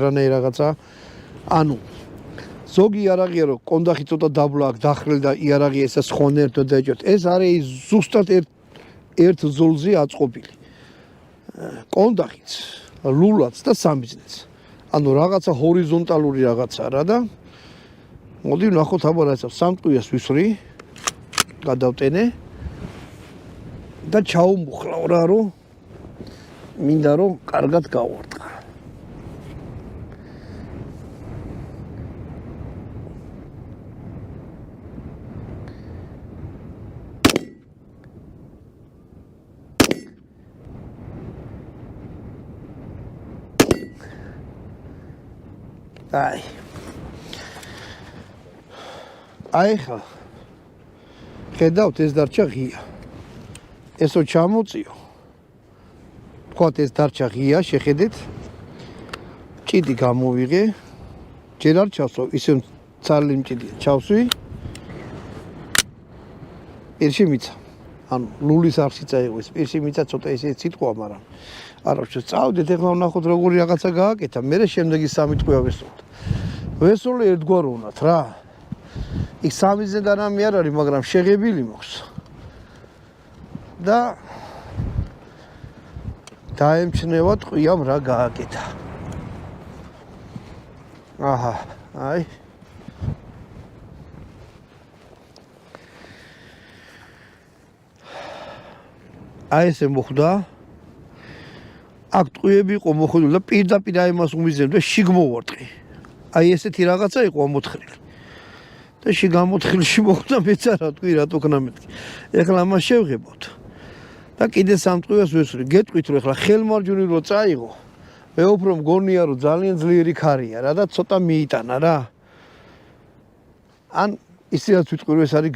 რანაირ რაღაცა ანუ ზოგი იარაღია რომ კონდახი ცოტა დაბლა აქვს დახრილი და იარაღი ესა ხონე ერთად დაეჭერთ ეს არის ზუსტად ერთ ზოლზე აწყობილი კონდახიც ლულაც და სამიზნეც ანუ რაღაცა ჰორიზონტალური რაღაცა რა და მოდი ვნახოთ აბა რა იცავს სამტყუიას ვისვრი გადავტენე და ჩაუმუხლავ რა რომ მინდა რომ კარგად გავარტყა აი ხა ხედავთ ეს დარჩა ღია ესო ჩამოწიო თქვათ ეს დარჩა ღია შეხედეთ ჭიდი გამოვიღე ჯერ არ ჩავსო ისე ცალი მჭიდია ჩავსვი პირში მიცა ანუ ლულის არსი წაიღო ეს პირში მიცა ცოტა ესე სიტყვა მაგრამ არა ვშო წავდეთ ეხლა ვნახოთ როგორი რაღაცა გააკეთა მე შემდეგი სამი ტყვია ვესწროთ ვესწროლე ერთგვაროვნად რა იქ სამიზნე და რამე არ არის მაგრამ შეღებილი მოხს და დაემჩნევა ტყვიამ რა გააკეთა აჰა აი ესე მოხდა აქ ტყვიები იყო მოხდული და პირდაპირ აი მას უმიზნებდა შიგ მოვარტყი აი ესეთი რაღაცა იყო ამოთხრილი და შიგ ამოთხრილში მოხდა მეც არა თქვი რატო ქნა მეთქი ეხლა ამას შევღებოთ და კიდე სამტყუიას ვესვრი გეტყვით რომ ეხლა ხელმარჯვნივ რო წაიღო მე უფრო მგონია რომ ძალიან ძლიერი ქარია რა და ცოტა მიიტანა რა ან ისედაც ვიტყვი რომ ეს არის